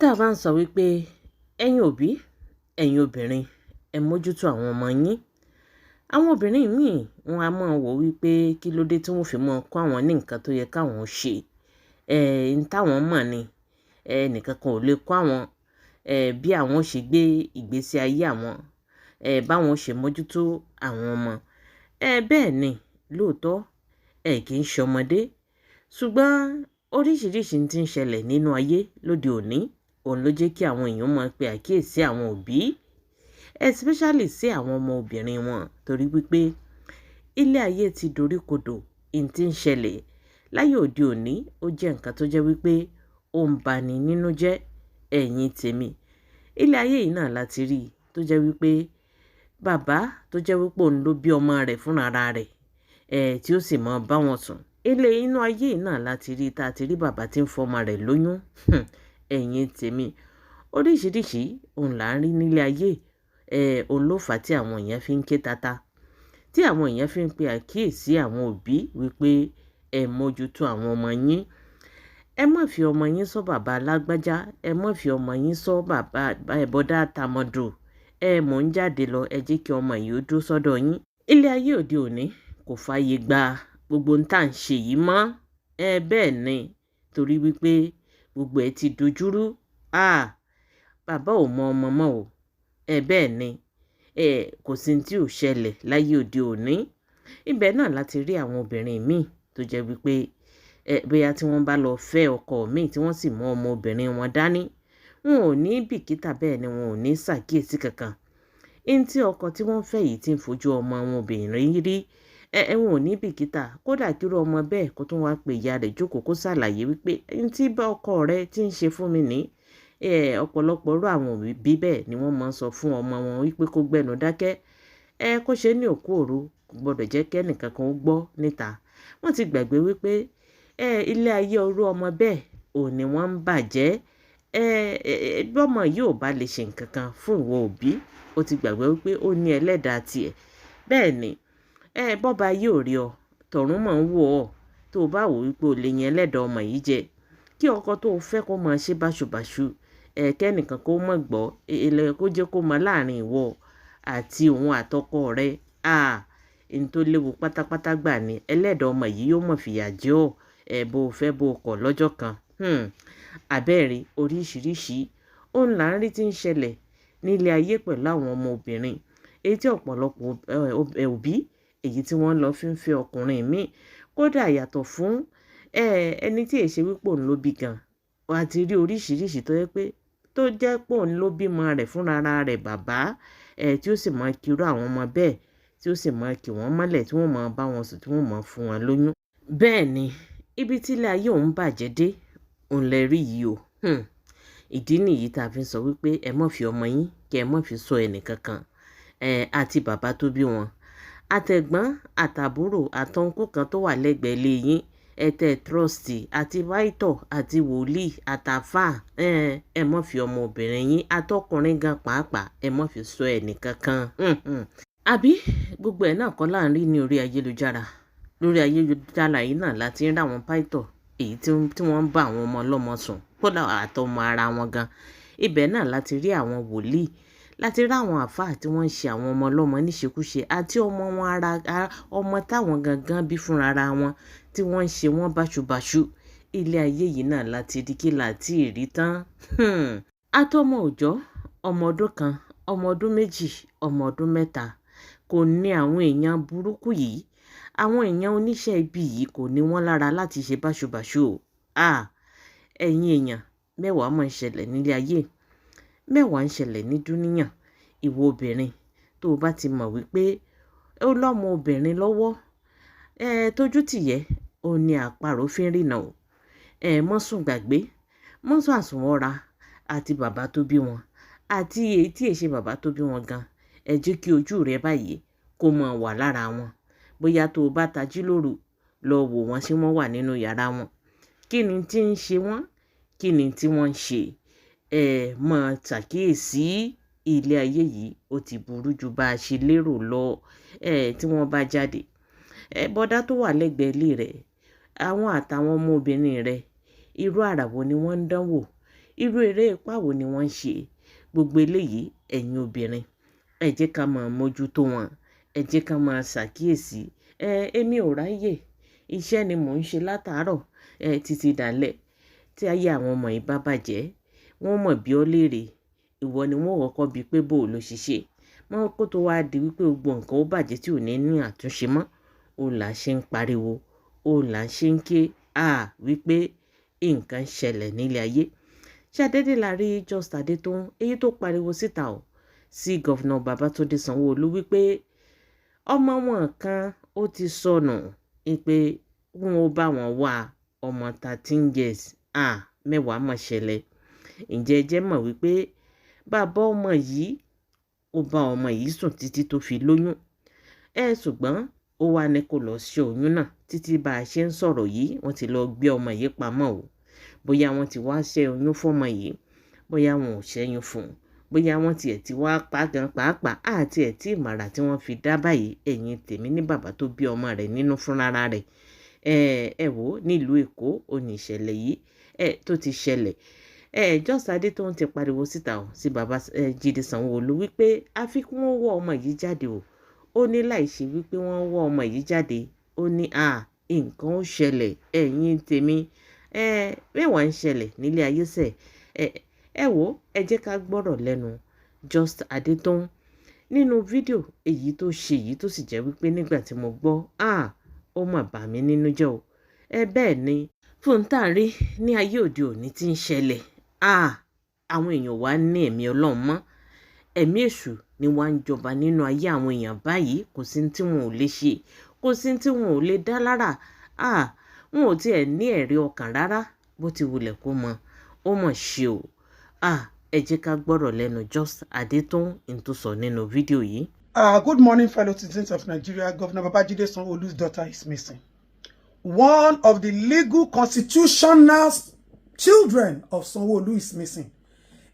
tá a bá ń sọ wípé ẹ̀yin òbí, ẹ̀yin obìnrin, ẹ mójútó àwọn ọmọ yín. Àwọn obìnrin míì wọn a máa wò wípé kí ló dé tí wọ́n fi máa kọ́ àwọn ní nǹkan tó yẹ káwọn ṣe. N táwọn mọ̀ ni ẹnìkan kan ò lè kọ́ àwọn bí àwọn ṣe gbé ìgbésí ayé àwọn, báwọn ṣe mójútó àwọn ọmọ. Bẹ́ẹ̀ ni lóòótọ́ kì í ṣe ọmọdé, ṣùgbọ́n oríṣiríṣi tí ń ṣẹlẹ̀ nínú ayé lóde òní, òun ló jẹ́ kí àwọn èèyàn máa pe àkíyèsí àwọn òbí, especially sí àwọn ọmọ obìnrin wọn, torí wípé ilé ayé ti doríkodò. N tí ń ṣẹlẹ̀ láyé òde òní ó jẹ́ nǹkan tó jẹ́ wípé ó ń bani nínú jẹ́. Ẹ̀yin tèmi, ilé ayé yìí náà láti rí tó jẹ́ wípé bàbá tó jẹ́ wípé òun ló bí ọmọ rẹ̀ fúnra rẹ̀, tí ó sì máa bá wọn sùn. Ilé inú ayé yìí náà láti rí tá a ti rí bàbá tí ń fọmọ rẹ̀ lóyún. Ẹ̀yin tèmi, oríṣiríṣi òun là ń rí nílé ayé. Òun ló fà á tí àwọn èèyàn fi ń ké tata, tí àwọn èèyàn fi ń pe àkíyèsí àwọn òbí wípé ẹ mójútó àwọn ọmọ yín. Ẹ má fi ọmọ yín sọ bàbá alágbájá, ẹ má fi ọmọ yín sọ bàbá bọ́dá tàmọ̀dò. Mò ń jáde lọ, ẹ jẹ́ kí ọmọ yìí ó dúró sọ́dọ̀ yín. Ilé ayé òde òní kò fààyè gba gbogbo ń tà ń ṣe yìí mọ́. Bẹ́ẹ̀ ni, torí wípé gbogbo ẹ ti dojúrú. Bàbá ò mọ ọmọ mọ́ o. Bẹ́ẹ̀ ni, kò sí ní tí ò ṣẹlẹ̀ láyé òde òní. Ibẹ̀ náà láti rí àwọn obìnrin míì tó jẹ́ wípé bóyá tí wọ́n bá lọ fẹ́ ọkọ míì tí wọ́n sì mú ọmọ obìnrin wọn dání, wọn ò ní bìkítà, bẹ́ẹ̀ ni wọn ò ní ṣàkíyèsí kankan. N tí ọkọ tí wọ́n fẹ́ yìí ti ń fojú ọmọ wọn obìnrin rí, wọn ò ní bìkítà. Kódà kí irú ọmọ bẹ́ẹ̀ kó tún wá pe ìyá rẹ̀ jókòó kó ṣàlàyé wípé n tí bá ọkọ rẹ ti ń ṣe fún mi ní. Ọ̀pọ̀lọpọ̀ irú àwọn òbí bẹ́ẹ̀ ni wọ́n máa ń sọ fún ọmọ wọn wípé kó gbẹnu dákẹ́. Kó ṣe ní òkú òru, kò gbọdọ̀ jẹ́ kí ẹnìkan kan ó gbọ́ níta. Wọ́n ti gbàgbé wípé ilé ayé irú ọmọ bẹ́ẹ̀ ò ní wọ́n ń bàjẹ́. Bí ọmọ yìí ò bá lè ṣe nǹkan kan fún ìwọ òbí, ó ti gbàgbé wípé ó ní ẹlẹ́dàá tiẹ̀. Bẹ́ẹ̀ ni, bọ́ba yìí ò rí ọ, tọ̀run mọ̀ ń wò ọ́, tó bá wò wípé o lè yan ẹlẹ́dàá ọmọ yìí jẹ. Kí ọkọ tó fẹ́ kó máa ṣe báṣubàṣu, kẹ́nìkan kó mọ̀ gbọ́, kó jẹ́ kó mọ láàrin ìwọ àti òun àtọkọ rẹ. N tó léwu pátápátá gbà ni ẹlẹ́dàá ọmọ yìí yóò mọ̀ fìyà jẹ ọ́, bó fẹ́ bó kọ̀ lọ́jọ́ kan. Àbẹ́ẹ̀rí oríṣiríṣi òun là ń rí tí ń ṣẹlẹ̀ nílé ayé pẹ̀lú àwọn ọmọ obìnrin. Èyí tí ọ̀pọ̀lọpọ̀ òbí èyí tí wọ́n lọ fi ń fẹ́ ọkùnrin míì, kódà yàtọ̀ fún ẹni tí èṣe wípé òun ló bí gan. Wà á ti rí oríṣiríṣi tó jẹ́ pé òun ló bímọ rẹ̀ fúnra rẹ̀ bàbá, tí ó sì máa kírú àwọn ọmọ bẹ́ẹ̀, tí ó sì máa kì wọ́n mọ́lẹ̀, tí wọ́n máa bá wọn sùn, tí wọ́n máa fún wọn lóyún. Bẹ́ẹ̀ ni, ibi tí ilé ayé òun bàjẹ́ dé, òun lè rí yìí o. Ìdí nìyí tá a fi ń sọ wípé ẹ má fi ọmọ yín kí ẹ má fi sọ ẹnì kankan. Àti bàbá tó bí wọn, àtẹ̀gbọ́n, àtàbúrò, àtọ̀nkú kan tó wà lẹ́gbẹ̀ẹ́ ilé yín, trust àti pásítọ̀ àti wòlíì àtàfáà, ẹ má fi ọmọ obìnrin yín àtọkùnrin gan pàápàá ẹ má fi sọ ẹnì kankan. Àbí gbogbo ẹ̀ náà kọ́ là ń rí ní orí ayélujára. Lórí ayélujára yìí náà láti rí àwọn pásítọ̀ èyí tí wọ́n ń bá àwọn ọmọ ọlọ́mọ sùn, kódà àtọmọ ara wọn gan. Ibẹ̀ náà láti rí àwọn wòlíì, láti rí àwọn àfáà tí wọ́n ń ṣe àwọn ọmọ ọlọ́mọ níṣekúṣe, àti ọmọ wọn ọmọ táwọn gangan bí fúnra ara wọn tí wọ́n ń ṣe wọ́n báṣubàṣu. Ilé ayé yìí náà láti rí kí láti rí tán. Àtọmọ òòjọ́, ọmọ ọdún kan, ọmọ ọdún méjì, ọmọ ọdún mẹ́ta, kò ní àwọn èèyàn burúkú yìí, àwọn èèyàn oníṣẹ́ ibi yìí kò ní wọ́n lára láti ṣe báṣubàṣu o. Ẹ̀yin èèyàn, mẹ́wàá máa ń ṣẹlẹ̀ nílé ayé, mẹ́wàá ń ṣẹlẹ̀ ní dúníyàn. Ìwọ obìnrin tó bá ti mọ̀ wípé ó lọ́mọ obìnrin lọ́wọ́, tójú tìyẹ́ ó ní àparò fi ń rìnà o. Mọ́ sùn gbàgbé, mọ́ sùn àsùnwọ̀ra àti bàbá tó bí wọn, àti èyí tí èṣe bàbá tó bí wọn gan. Ẹ jẹ́ kí ojú rẹ báyìí kó máa wà lára wọn. Bóyá tó bá tají lóru, lọ wò wọ́n sí wọ́n wà nínú yàrá wọn. Kí ni tí ń ṣe wọ́n? Kí ni tí wọ́n ń ṣe? Máa ṣàkíyèsí. Ilé ayé yìí ó ti burú ju bá a ṣe lérò lọ. Tí wọ́n bá jáde, bọ́dá tó wà lẹ́gbẹ̀ẹ́ ilé rẹ̀, àwọn àtàwọn ọmọ obìnrin rẹ̀, irú àrà wo ni wọ́n ń dánwò? irú eré ipá wo ni wọ́n ń ṣe. Gbogbo eléyìí ẹ̀yin obìnrin ẹ jẹ́ ká máa mójútó wọn, ẹ jẹ́ ká máa ṣàkíyèsí. Èmi ò ráyè, iṣẹ́ ni mò ń ṣe látàárọ̀ títí dálẹ̀. Tí ayé àwọn ọmọ yìí bá bàjẹ́, wọ́n mọ̀ bí ó léèrè, ìwọ ni wọ́n kọ́kọ́ bí pé bó ló ṣiṣẹ́. Mọ́ kó tó wá di wípé gbogbo nǹkan ó bàjẹ́ tí ò ní ní àtúnṣe mọ́, ó là ṣe ń pariwo, ó là ṣe ń ké wípé nǹkan ṣẹlẹ̀ nílé ayé. Ṣadédé la rí Just Adétóun èyí tó pariwo síta sí Gọ́vnà Babátúndé Sanwó-Olú wípé ọmọ wọn kan ó ti sọnù, pé wọn ò bá wọn wá ọmọ 13 years. Mẹ́wàá mọ̀ ṣẹlẹ̀. Ǹjẹ́ ẹ jẹ́ mọ̀ wípé bàbá ọmọ yìí ó bá ọmọ yìí sùn títí tó fi lóyún. Ṣùgbọ́n ó wá ní kó lọ ṣe oyún náà. Títí bá a ṣe ń sọ̀rọ̀ yìí, wọ́n ti lọ gbé ọmọ yìí pamọ́ o. Bóyá wọ́n ti wá ṣẹ́ oyún fún ọmọ yìí, bóyá wọn ò ṣẹ́yún fún un, bóyá wọ́n tiẹ̀ ti wá pa gan pàápàá àti ẹ̀ tí ìmọ̀ràn tí wọ́n fi dá báyìí. Ẹ̀yin tèmi ní bàbá tó bí ọmọ rẹ̀ nínú fúnra rẹ̀. Ẹ wò nílùú Èkó ó ní ìṣẹ̀lẹ̀ yìí tó ti ṣẹlẹ̀. Just Adétóun ti pariwo síta sí bàbá Jídé Sanwó-Olú wípé àfi kí wọ́n wọ́ ọmọ yìí jáde o. Ó ní láì ṣe wípé wọ́n wọ́ ọmọ yìí jáde, ó ní nǹkan ó ṣẹlẹ̀. Ẹ̀yin tèmi mẹ́wàá ń ṣẹlẹ̀ nílé ayé sẹ̀. Ẹ wò ẹ jẹ́ ká gbọ́rọ̀ lẹ́nu Just Adétóun nínú fídíò èyí tó ṣe yìí, tó sì jẹ́ wípé nígbà tí mo gbọ́ ó mà bà mí nínú jẹ́ o. Bẹ́ẹ̀ ni fún tá a rí ní ayé òde òní tí ń ṣẹlẹ̀. Àwọn èèyàn wá ní ẹ̀mí Ọlọ́run mọ́. Ẹ̀mí èṣù ni wá ń jọba nínú ayé àwọn èèyàn báyìí. Kò sí tí wọn ò lè ṣe, kò sí tí wọn ò lè dá lára. Wọn ò tiẹ̀ ní ẹ̀rí ọkàn rárá bó ti wulẹ̀ kó mọ. Ó mọ̀ ṣe o. Ẹ jẹ́ ká gbọ́rọ̀ lẹ́nu Just Adétóun n tó sọ nínú fídíò yìí. Good morning, fellow citizens of Nigeria. Governor Babajide Sanwo-Olu's daughter is missing. One of the legal constitutional children of Sanwo-Olu is missing.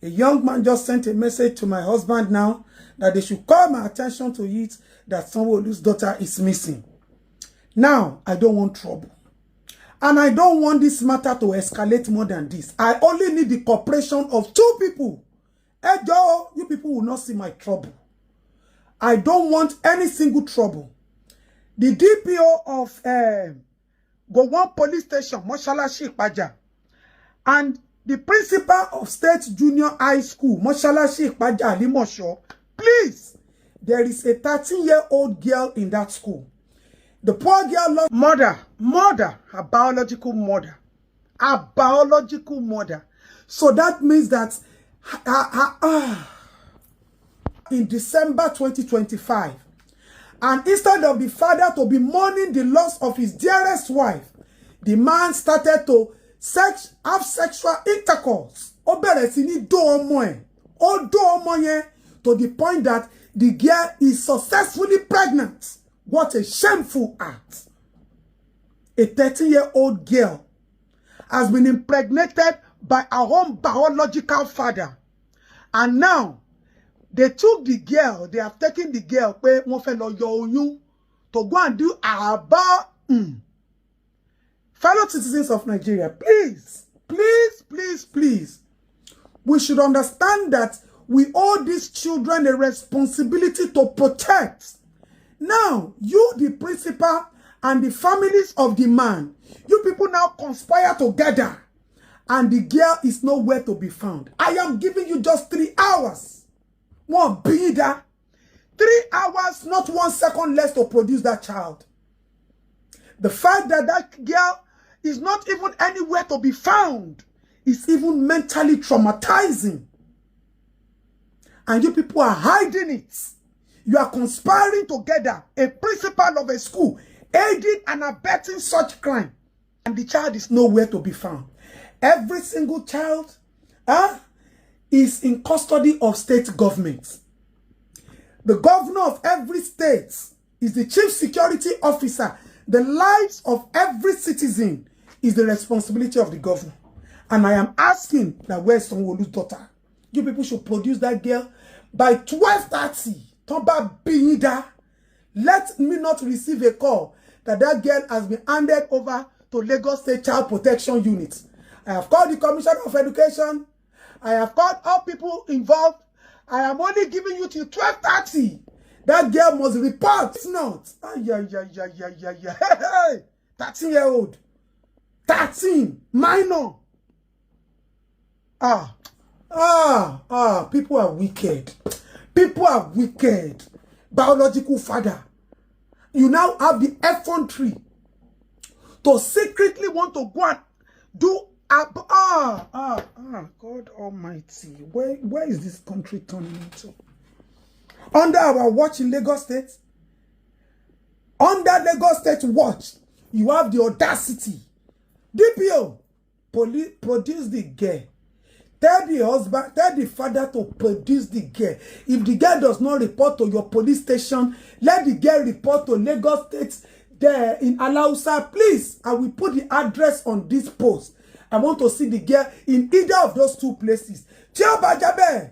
A young man just sent a message to my husband now that they should call my attention to it, that Sanwo-Olu's daughter is missing. Now, I don't want trouble. And I don't want this matter to escalate more than this. I only need the cooperation of 2 people. Joe, you people will not see my trouble. I don't want any single trouble. The DPO of Gowon Police Station, Mosalashi Ipaja, and the principal of State Junior High School, Mosalashi Ipaja, Limosho, please, there is a 13-year-old girl in that school. The poor girl lost mother, her biological mother. So that means that in December 2025, and instead of the father to be mourning the loss of his dearest wife, the man started to have sexual intercourse. Ó bẹ̀rẹ̀ sí ní dó ọmọ ẹ̀. Ó dó ọmọ yẹn to the point that the girl is successfully pregnant. What a shameful act. A 13-year-old girl has been impregnated by her own biological father. And now, they took the girl, they have taken the girl pé wọ́n fẹ́ lọ yọ oyún to go and do about. Fellow citizens of Nigeria, please, we should understand that we owe these children a responsibility to protect. Now, you, the principal, and the families of the man, you people now conspire together, and the girl is nowhere to be found. I am giving you just 3 hours. One bidder, 3 hours, not 1 second less to produce that child. The fact that that girl is not even anywhere to be found is even mentally traumatizing. And you people are hiding it. You are conspiring together, a principal of a school, aiding and abetting such crime. And the child is nowhere to be found. Every single child is in custody of state governments. The governor of every state is the chief security officer. The lives of every citizen is the responsibility of the governor. And I am asking that where's Sanwo-Olu's daughter? You people should produce that girl by 12:30. Let me not receive a call that that girl has been handed over to Lagos State Child Protection Unit. I have called the Commissioner of Education. I have called all people involved. I am only giving you till 12:30. That girl must report. It's not. Yeah. 13-year-old. 13. Minor. People are wicked. People are wicked. Biological father. You now have the effrontery to secretly want to go and do God Almighty. Where is this country turning into? Under our watch in Lagos State, under Lagos State watch, you have the audacity. DPO, produce the girl. Tell the husband, tell the father to produce the girl. If the girl does not report to your police station, let the girl report to Lagos State there in Alausa. Please, I will put the address on this post. I want to see the girl in either of those two places. Tell Bajabe.